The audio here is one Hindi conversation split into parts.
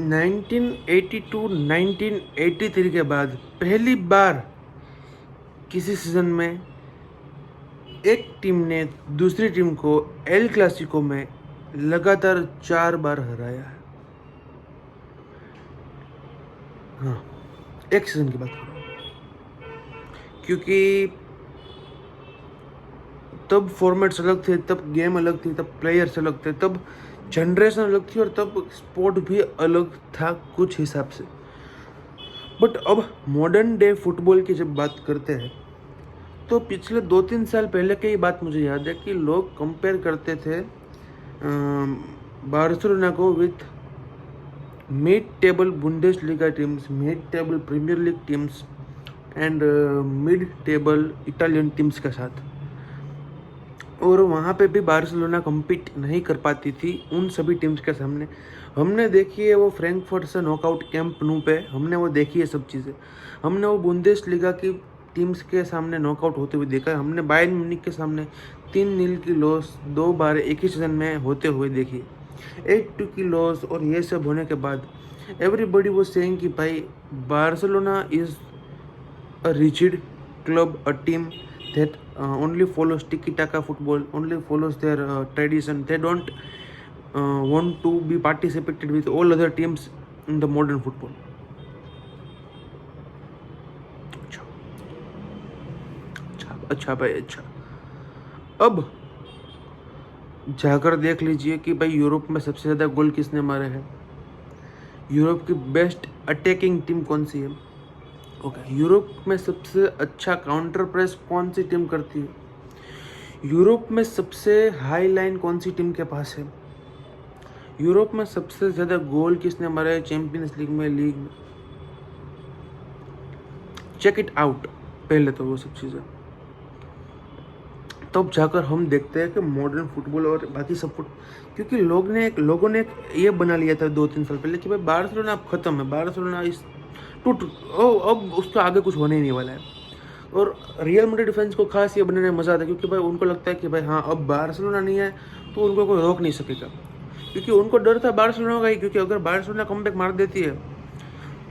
1982-1983 के बाद पहली बार किसी सीज़न में एक टीम ने दूसरी टीम को एल क्लासिको में लगातार 4 बार हराया है। हाँ, एक सीज़न की बात कर रहा हूँ, क्योंकि तब फॉर्मेट्स अलग थे, तब गेम अलग थी, तब प्लेयर्स अलग थे, तब जनरेशन अलग थी और तब स्पोर्ट भी अलग था कुछ हिसाब से। बट अब मॉडर्न डे फुटबॉल की जब बात करते हैं तो पिछले 2-3 साल पहले की बात मुझे याद है कि लोग कंपेयर करते थे बार्सिलोना को with mid table Bundesliga teams, mid table Premier League teams and mid table Italian teams के साथ। और वहाँ पे भी बार्सिलोना कम्पीट नहीं कर पाती थी उन सभी टीम्स के सामने। हमने देखी है वो फ्रैंकफर्ट से नॉकआउट कैंप नू पे, हमने वो देखी है सब चीज़ें। हमने वो बुंदेसलीगा की टीम्स के सामने नॉकआउट होते हुए देखा है। हमने बायर्न म्यूनिख के सामने 3-0 की लॉस 2 बार एक ही सीजन में होते हुए देखी, 8-2 की लॉस। और ये सब होने के बाद एवरीबडी वो सेइंग कि भाई Barcelona is a rigid club, a team that only follows tiki-taka football, only follows their tradition. They don't want to be participated with all other teams in the modern football. अच्छा भाई, अच्छा। अब जाकर देख लीजिए कि भाई यूरोप में सबसे ज़्यादा गोल किसने मारे हैं, यूरोप की बेस्ट अटैकिंग टीम कौन सी है। ओके, यूरोप में सबसे अच्छा काउंटर प्रेस कौन सी टीम करती है, यूरोप में सबसे हाई लाइन कौन सी टीम के पास है, यूरोप में सबसे ज़्यादा गोल किसने मारा है चैंपियंस लीग में, लीग में। चेक इट आउट पहले तो वो सब चीज़ें, तब जाकर हम देखते हैं कि मॉडर्न फुटबॉल और बाकी सब क्योंकि लोगों ने ये बना लिया था 2-3 साल पहले कि भाई बार्सिलोना अब खत्म है, बार्सिलोना इस टूट अब उसके आगे कुछ होने ही नहीं वाला है। और रियल मैड्रिड फैंस को खास ये बनने में मज़ा आता है क्योंकि भाई उनको लगता है कि भाई हाँ अब बार्सिलोना नहीं है तो उनको कोई रोक नहीं सकेगा, क्योंकि उनको डर था बार्सिलोना का ही, क्योंकि अगर बार्सिलोना कमबैक मार देती है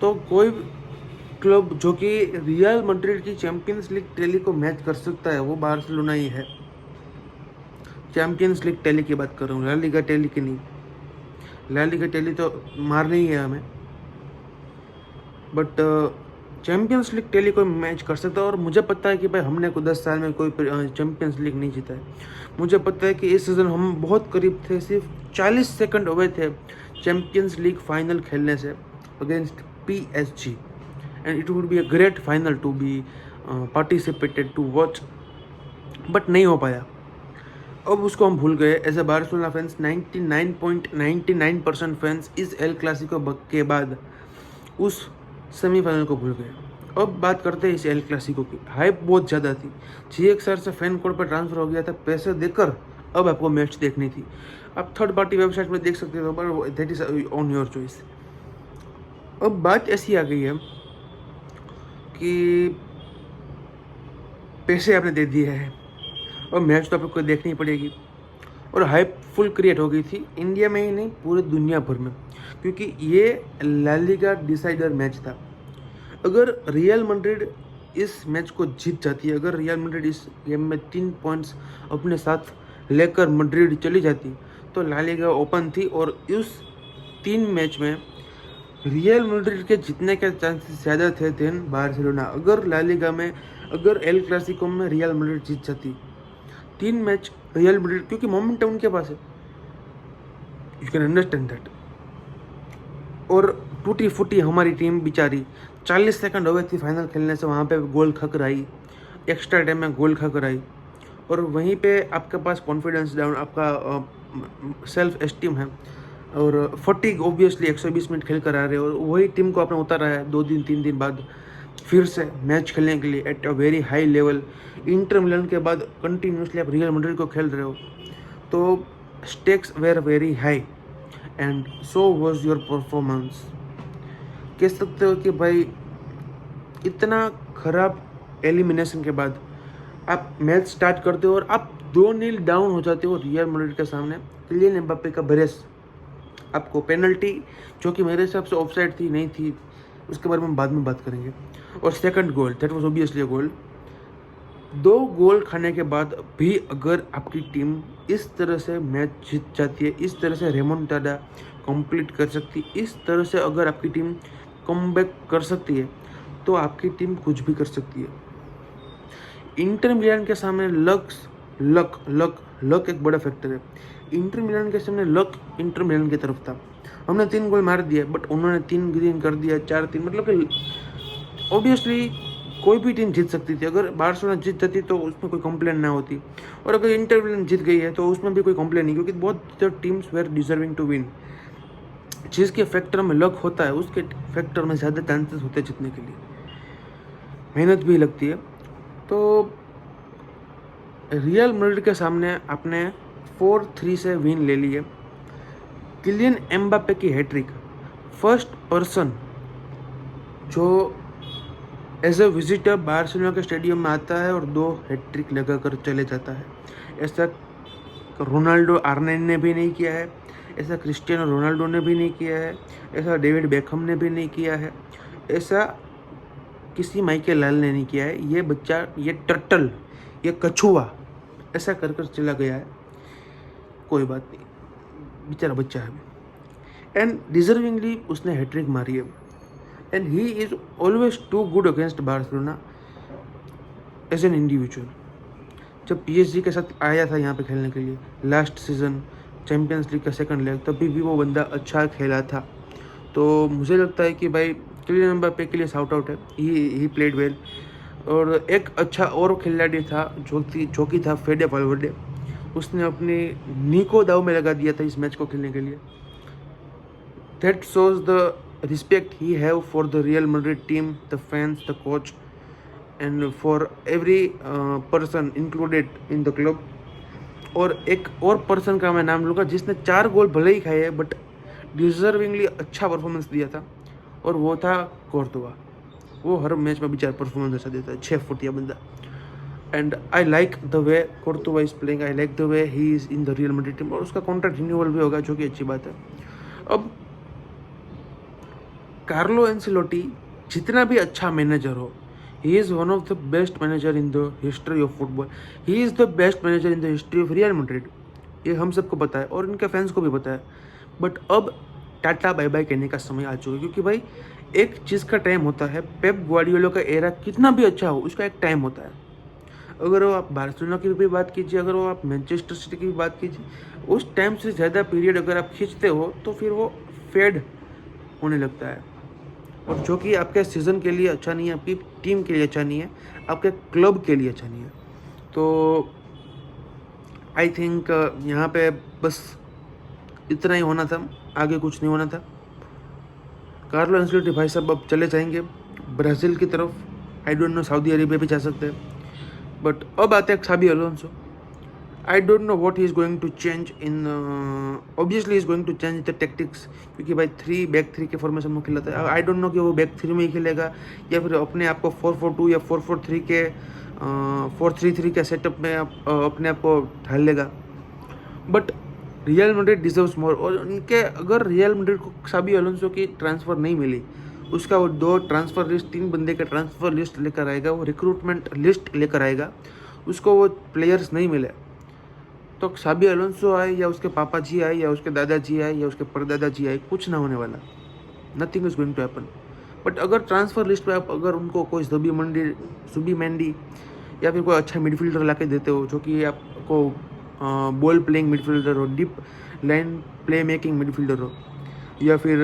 तो कोई क्लब जो कि रियल मैड्रिड की चैंपियंस लीग टैली को मैच कर सकता है वो बार्सिलोना ही है। चैंपियंस लीग टैली की बात कर रहा हूँ, ला लीगा टैली की नहीं। ला लीगा टैली तो मारनी ही है हमें, बट चैंपियंस लीग टैली कोई मैच कर सकता है। और मुझे पता है कि भाई हमने को 10 साल में कोई चैंपियंस लीग नहीं जीता है। मुझे पता है कि इस सीज़न हम बहुत करीब थे, सिर्फ 40 सेकंड हुए थे चैंपियंस लीग फाइनल खेलने से against PSG, and it would be a great final to be participated to watch, but नहीं हो पाया। अब उसको हम भूल गए। As a Barcelona fans 99.99% fans इस एल क्लासिको के बाद उस सेमीफाइनल को भूल गए। अब बात करते हैं इस एल क्लासिको की। हाइप बहुत ज़्यादा थी, GXR से फैन कोड पर ट्रांसफ़र हो गया था पैसे देकर। अब आपको मैच देखनी थी, आप थर्ड पार्टी वेबसाइट में देख सकते हो, पर that is on your choice. अब बात ऐसी आ गई है कि पैसे आपने दे दिए हैं और मैच तो आपको देखनी पड़ेगी। और हाइप फुल क्रिएट हो गई थी इंडिया में ही नहीं, पूरे दुनिया भर में, क्योंकि ये ला लीगा डिसाइडर मैच था। अगर रियल मैड्रिड इस मैच को जीत जाती है, अगर रियल मैड्रिड इस गेम में 3 पॉइंट्स अपने साथ लेकर मैड्रिड चली जाती तो ला लीगा ओपन थी। और उस 3 मैच में रियल मैड्रिड के जीतने के चांसेस ज़्यादा थे देन बार्सिलोना। अगर ला लीगा में, अगर एल क्लासिको में रियल मैड्रिड जीत जाती 3 मैच रियल मैड्रिड, क्योंकि मोमेंटम उनके पास है, यू कैन अंडरस्टैंड दैट। और टूटी फूटी हमारी टीम बेचारी 40 सेकंड हो गए थी फाइनल खेलने से, वहाँ पे गोल खा कर आई, एक्स्ट्रा टाइम में गोल खा कर आई। और वहीं पे आपके पास कॉन्फिडेंस डाउन, आपका सेल्फ एस्टीम है, और फटीग ऑब्वियसली 120 मिनट खेल कर आ रहे हो, और वही टीम को आपने उतारा है 2 दिन 3 दिन बाद फिर से मैच खेलने के लिए at a very high level. Inter Milan के बाद कंटिन्यूसली आप रियल मैड्रिड को खेल रहे हो, तो stakes were very high and so was your performance. कह सकते हो कि भाई इतना खराब एलिमिनेशन के बाद आप मैच स्टार्ट करते हो और आप 2-0 डाउन हो जाते हो रियल मैड्रिड के सामने। किलियन एम्बाप्पे का ब्रेस आपको पेनल्टी, जो कि मेरे हिसाब से ऑफसाइड थी नहीं थी, उसके बारे में बाद में बात करेंगे। और second goal, that was obviously a goal. 2 goal खाने के बाद भी अगर आपकी टीम इस तरह से मैच जीत जाती है, इस तरह से रेमोंटाडा कंप्लीट कर सकती है, इस तरह से अगर आपकी टीम कमबैक कर सकती है, तो आपकी टीम कुछ भी कर सकती है। इंटर मिलान के सामने लक लक एक बड़ा फैक्टर है। इंटर मिलान के सामने लक इंटर मिलान की तरफ था। हमने 3 गोल मार दिया, बट उन्होंने 3 ग्रीन कर दिया, 4-3, मतलब कि ऑब्वियसली कोई भी टीम जीत सकती थी। अगर बार्सिलोना जीत जाती तो उसमें कोई कंप्लेन ना होती, और अगर इंटर मिलान जीत गई है तो उसमें भी कोई कंप्लेन नहीं, क्योंकि बहुत teams were deserving to win. जिसके फैक्टर में लक होता है, उसके फैक्टर में ज़्यादा चांसेस होते हैं जीतने के लिए, मेहनत भी लगती है। तो रियल मैड्रिड के सामने आपने 4-3 से विन ले ली है। किलियन एम्बापे की हैट्रिक, फर्स्ट पर्सन जो एज ए विजिटर बार्सिलोना के स्टेडियम में आता है और 2 हैट्रिक लगा कर चले जाता है। ऐसा रोनाल्डो R9 ने भी नहीं किया है, ऐसा क्रिस्टियानो रोनाल्डो ने भी नहीं किया है, ऐसा डेविड बेकहम ने भी नहीं किया है, ऐसा किसी माइकल लाल ने नहीं किया है। ये बच्चा, ये टर्टल, ये कछुआ ऐसा कर कर चला गया है। कोई बात नहीं, बेचारा बच्चा है, एंड डिजर्विंगली उसने हैट्रिक मारी है। And he is always too good against Barcelona as an individual. जब PSG के साथ आया था यहाँ पे खेलने के लिए लास्ट सीज़न, चैम्पियंस लीग का सेकंड लेग, तभी भी वो बंदा अच्छा खेला था। तो मुझे लगता है कि भाई किलियन एम्बापे के लिए शाउट आउट है, ही प्लेड वेल। और एक अच्छा और खिलाड़ी था जो कि था फेडे वाल्वर्डे, उसने अपनी नी को दाव में लगा दिया था इस मैच को खेलने के लिए। That shows the respect he have for the real Madrid team, the fans, the coach, and for every person included in the club. और एक और पर्सन का मैं नाम लूँगा जिसने 4 गोल भले ही खाए हैं, बट डिजर्विंगली अच्छा परफॉर्मेंस दिया था, और वो था कोर्तुआ। वो हर मैच में बेचारा परफॉर्मेंस अच्छा देता है, 6 फुटिया बंदा। And I like the way Courtois is playing, I like the way he is in the real Madrid team, और उसका कॉन्ट्रैक्ट रिन्यूअल भी होगा, जो कि अच्छी बात है। अब कार्लो एंसेलोटी जितना भी अच्छा मैनेजर हो, he is one of the best manager in the history of football, he is the best manager in the history of real Madrid. ये हम सबको पता है और इनके फैंस को भी पता है। बट अब टाटा बाय बाय कहने का समय आ चुका है, क्योंकि भाई एक चीज़ का टाइम होता है। पेप ग्वार्डियोला का एरा कितना भी अच्छा हो, उसका एक टाइम होता है। अगर वो आप बार्सिलोना की भी बात कीजिए, अगर वो आप मैनचेस्टर सिटी की भी बात कीजिए, उस टाइम से ज़्यादा पीरियड अगर आप खींचते हो तो फिर वो फेड होने लगता है, और जो कि आपके सीज़न के लिए अच्छा नहीं है, आपकी टीम के लिए अच्छा नहीं है, आपके क्लब के लिए अच्छा नहीं है। तो आई थिंक यहाँ पे बस इतना ही होना था, आगे कुछ नहीं होना था। कार्लो एंसेलोटी भाई साहब अब चले जाएंगे ब्राज़ील की तरफ, आई डोंट नो, सऊदी अरेबिया भी जा सकते हैं। बट अब आते हैं xabi alonso। I don't know what he is going to change in, obviously is going to change the tactics, क्योंकि भाई 3-back-3 के फॉर्मेशन में खेलता है। आई डोंट नो कि वो बैक 3 में ही खेलेगा या फिर अपने आप को 4-4-2 या 4-4-3 के 4-3-3 के सेटअप में अपने आप को ढाल लेगा। बट रियल मैड्रिड डिजर्व्स मोर, और उनके अगर रियल मैड्रिड को xabi alonso की ट्रांसफ़र नहीं मिली, उसका वो 2 ट्रांसफ़र लिस्ट, 3 बंदे का ट्रांसफ़र लिस्ट लेकर आएगा, वो रिक्रूटमेंट लिस्ट लेकर आएगा, उसको वो प्लेयर्स नहीं मिले, तो xabi alonso आए या उसके पापा जी आए या उसके दादाजी आए या उसके परदादा जी आए, कुछ ना होने वाला, nothing is going to happen. But अगर ट्रांसफ़र लिस्ट पे आप अगर उनको कोई सुबी मैंडी या फिर कोई अच्छा मिडफील्डर ला के देते हो, जो कि आपको बॉल प्लेइंग मिडफील्डर हो, deep line play making midfielder हो, या फिर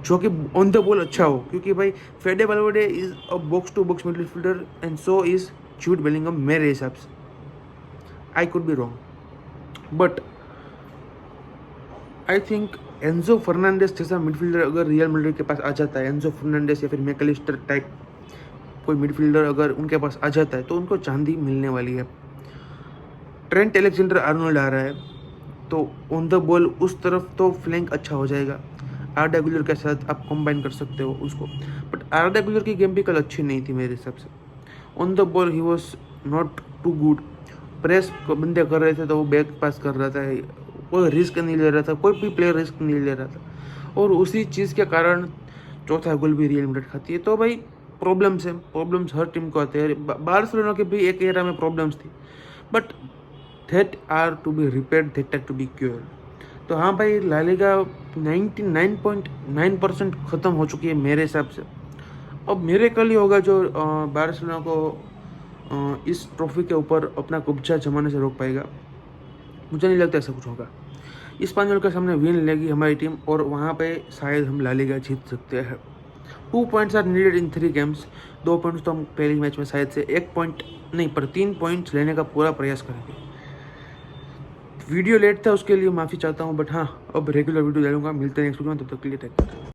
जो कि ऑन द बॉल अच्छा हो, क्योंकि भाई Fede Valverde is a box to box midfielder and so is Jude Bellingham मेरे हिसाब से। I could be wrong, but I think Enzo Fernandez जैसा मिडफील्डर अगर रियल मैड्रिड के पास आ जाता है, एंजो फर्नांडिस या फिर मैकलिस्टर टाइप कोई मिडफील्डर अगर उनके पास आ जाता है, तो उनको चांदी मिलने वाली है। ट्रेंट एलेक्जेंडर आर्नोल्ड आ रहा है, तो ऑन द बॉल उस तरफ तो फ्लैंक अच्छा हो जाएगा। आर्डा गुलर के साथ आप कंबाइन कर सकते हो उसको, बट आर्डा गुलर की गेम भी कल अच्छी नहीं थी मेरे हिसाब से। On the ball he was not too good, press बंदे कर रहे थे तो वो बैक पास कर रहा था, कोई रिस्क नहीं ले रहा था, कोई भी प्लेयर रिस्क नहीं ले रहा था, और उसी चीज़ के कारण चौथा गोल भी रियल मैड्रिड खाती है। तो भाई प्रॉब्लम्स है, प्रॉब्लम्स हर टीम को आते हैं। बार्सिलोना के भी एक एरा में प्रॉब्लम्स थी, but that are to be repaired, that are to be cured. तो हाँ भाई, ला लीगा 99.9% ख़त्म हो चुकी है मेरे हिसाब से। अब मेरे कल ही होगा जो बार्सिलोना को इस ट्रॉफी के ऊपर अपना कब्जा जमाने से रोक पाएगा। मुझे नहीं लगता ऐसा कुछ होगा। स्पेनियोल के सामने विन लेगी हमारी टीम, और वहाँ पे शायद हम ला लीगा जीत सकते हैं। 2 points are needed in 3 games. 2 points तो हम पहले मैच में शायद से 1 पॉइंट नहीं पर 3 पॉइंट्स लेने का पूरा प्रयास करेंगे। वीडियो लेट था, उसके लिए माफ़ी चाहता हूँ, बट हाँ अब रेगुलर वीडियो डालूंगा। मिलते हैं नेक्स्ट वीडियो में, तब तक के लिए टेक केयर।